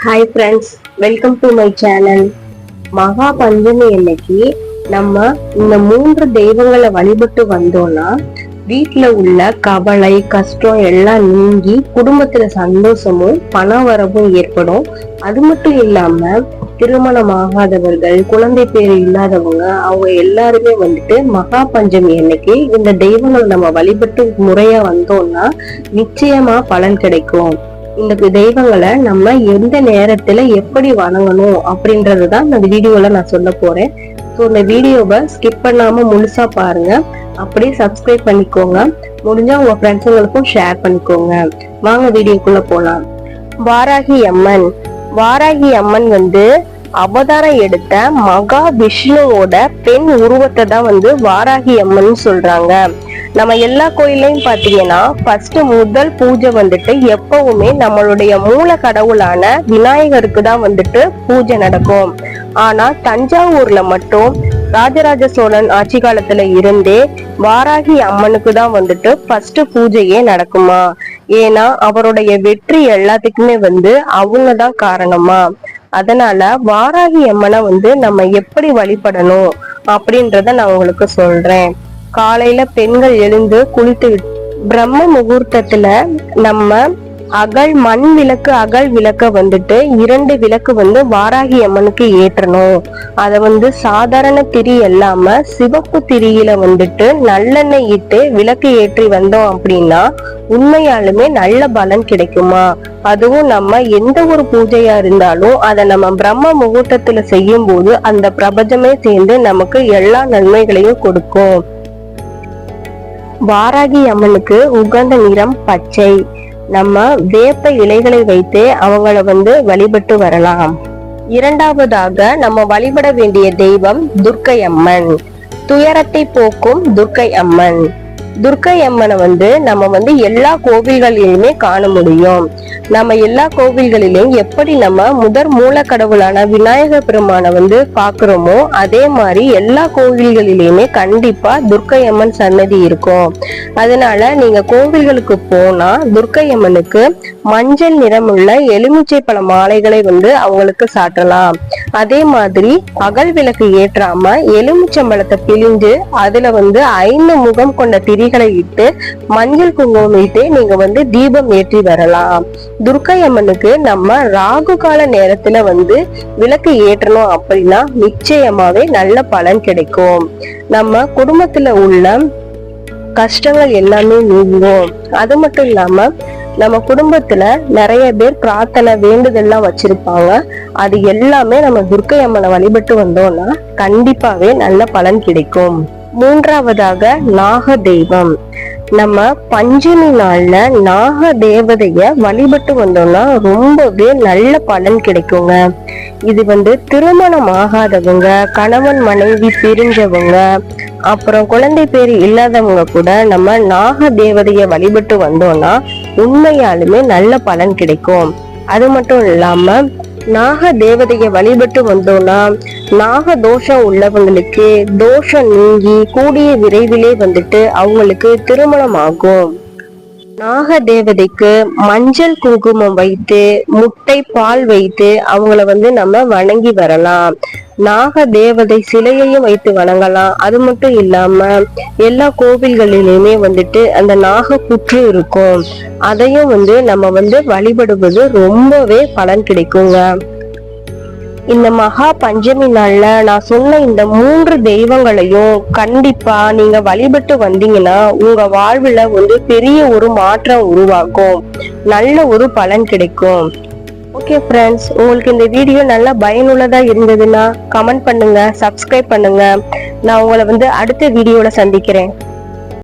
Hi friends, welcome to my channel. மகா பஞ்சமி அன்னைக்கு நம்ம இந்த 3 தெய்வங்களை வழிபட்டு வந்தோம்னா வீட்டுல உள்ள கவலை கஷ்டம் எல்லாம் நீங்கி குடும்பத்துல சந்தோஷமும் பண வரவும் ஏற்படும். அது மட்டும் இல்லாம திருமணம் ஆகாதவர்கள், குழந்தை பேரு இல்லாதவங்க, அவங்க எல்லாருமே மகா பஞ்சமி அன்னைக்கு இந்த தெய்வங்களை நம்ம வழிபட்டு முறையா வந்தோம்னா நிச்சயமா பலன் கிடைக்கும். இந்த தெய்வங்களை நம்ம எந்த நேரத்துல எப்படி வணங்கணும் அப்படின்றதுதான் இந்த வீடியோல நான் சொல்ல போறேன். ஸோ இந்த வீடியோவை ஸ்கிப் பண்ணாம முழுசா பாருங்க. அப்படியே சப்ஸ்கிரைப் பண்ணிக்கோங்க. முடிஞ்சா உங்க ஃப்ரெண்ட்ஸுங்களுக்கும் ஷேர் பண்ணிக்கோங்க. வாங்க வீடியோக்குள்ள போலாம். வாராகி அம்மன். வாராகி அம்மன் அவதாரம் எடுத்த மகா விஷ்ணுவோட பெண் உருவத்தை தான் வாராகி அம்மன் சொல்றாங்க. நம்ம எல்லா கோயிலையும் பாத்தீங்கன்னா ஃபர்ஸ்ட் முதல் பூஜை எப்பவுமே நம்மளுடைய மூல கடவுளான விநாயகருக்கு தான் பூஜை நடக்கும். ஆனா தஞ்சாவூர்ல மட்டும் ராஜராஜ சோழன் ஆட்சி காலத்துல இருந்தே வாராகி அம்மனுக்கு தான் ஃபர்ஸ்ட் பூஜையே நடக்குமா. ஏன்னா அவருடைய வெற்றி எல்லாத்துக்குமே அவங்க தான் காரணமா. அதனால வாராகி அம்மனை நம்ம எப்படி வழிபடணும் அப்படின்றத நான் உங்களுக்கு சொல்றேன். காலையில பெண்கள் எழுந்து குளித்து பிரம்ம முகூர்த்தத்துல நம்ம மண் விளக்கு அகல் விளக்க 2 விளக்கு வாராகி அம்மனுக்கு ஏற்றணும். அத சாதாரண திரி இல்லாம சிவப்பு திரியில நல்லெண்ணெய் இட்டு விளக்கு ஏற்றி வந்தோம் அப்படின்னா உண்மையாலுமே நல்ல பலன் கிடைக்குமா. அதுவும் நம்ம எந்த ஒரு பூஜையா இருந்தாலும் அதை நம்ம பிரம்ம முகூர்த்தத்துல செய்யும் போது அந்த பிரபஞ்சமே சேர்ந்து நமக்கு எல்லா நன்மைகளையும் கொடுக்கும். வாராகி அம்மனுக்கு உகந்த நிறம் பச்சை. நம்ம வேப்ப இலைகளை வைத்து அவங்கள வழிபட்டு வரலாம். இரண்டாவதாக நம்ம வழிபட வேண்டிய தெய்வம் துர்க்கை அம்மன். துயரத்தை போக்கும் துர்க்கை அம்மன். துர்க்கை அம்மனை நம்ம எல்லா கோவில்களிலுமே காண முடியும். நம்ம எல்லா கோவில்களிலும் எப்படி நம்ம முதற் மூல கடவுளான விநாயகர் பெருமானை பாக்குறோமோ அதே மாதிரி எல்லா கோவில்களிலுமே கண்டிப்பா துர்க்கை அம்மன் சன்னதி இருக்கும். அதனால நீங்க கோவில்களுக்கு போனா துர்க்கை அம்மனுக்கு மஞ்சள் நிறமுள்ள எலுமிச்சை பழ மாலைகளை அவங்களுக்கு சாட்டலாம். அதே மாதிரி அகல் விளக்கு ஏற்றாம எலுமிச்சம்பழத்தை பிழிஞ்சு அதுல 5 முகம் கொண்ட திரிகளை இட்டு மஞ்சள் குங்குமம் இட்டு நீங்க தீபம் ஏற்றி வரலாம். துர்க்கை அம்மனுக்கு நம்ம ராகு கால நேரத்துல விளக்கு ஏற்றணும் அப்படின்னா நிச்சயமாவே நல்ல பலன் கிடைக்கும். நம்ம குடும்பத்துல உள்ள கஷ்டங்கள் எல்லாமே நீங்கும். அது மட்டும் இல்லாம நம்ம குடும்பத்துல நிறைய பேர் பிரார்த்தனை வேண்டுதல்லாம் வச்சிருப்பாங்க. அது எல்லாமே நம்ம துர்க்கை அம்மனை வழிபட்டு வந்தோம்னா கண்டிப்பாவே நல்ல பலன் கிடைக்கும். மூன்றாவதாக நாக தெய்வம். நம்ம பஞ்சமி நாள்ல நாக தேவதைய வழிபட்டு வந்தோம்னா ரொம்பவே நல்ல பலன் கிடைக்குங்க. இது திருமணம் ஆகாதவங்க, கணவன் மனைவி பிரிஞ்சவங்க, அப்புறம் குழந்தை பேரு இல்லாதவங்க கூட நம்ம நாக தேவதைய வழிபட்டு வந்தோம்னா உண்மையாலுமே நல்ல பலன் கிடைக்கும். அது மட்டும் இல்லாம நாக தேவதைய வழிபட்டு வந்தோம்னா நாக தோஷம் உள்ளவங்களுக்கு தோஷம் நீங்கி கூடிய விரைவிலே அவங்களுக்கு திருமணம் ஆகும். நாக தேவதைக்கு மஞ்சள் குங்குமம் வைத்து முட்டை பால் வைத்து அவங்கள நம்ம வணங்கி வரலாம். நாக தேவதை சிலையையும் வைத்து வணங்கலாம். அது மட்டும் இல்லாம எல்லா கோவில்களிலுமே அந்த நாக புற்று இருக்கும். அதையும் நம்ம வழிபடுவது ரொம்பவே பலன் கிடைக்குங்க. இந்த மகா பஞ்சமி நாள்ல நான் சொன்ன இந்த 3 தெய்வங்களையும் கண்டிப்பா நீங்க வழிபட்டு வந்தீங்கன்னா உங்க வாழ்வுல பெரிய ஒரு மாற்றம் உருவாகும். நல்ல ஒரு பலன் கிடைக்கும். ஓகே ஃப்ரெண்ட்ஸ், உங்களுக்கு இந்த வீடியோ நல்லா பயனுள்ளதா இருந்ததுன்னா கமெண்ட் பண்ணுங்க, சப்ஸ்கிரைப் பண்ணுங்க. நான் உங்களை அடுத்த வீடியோல சந்திக்கிறேன்.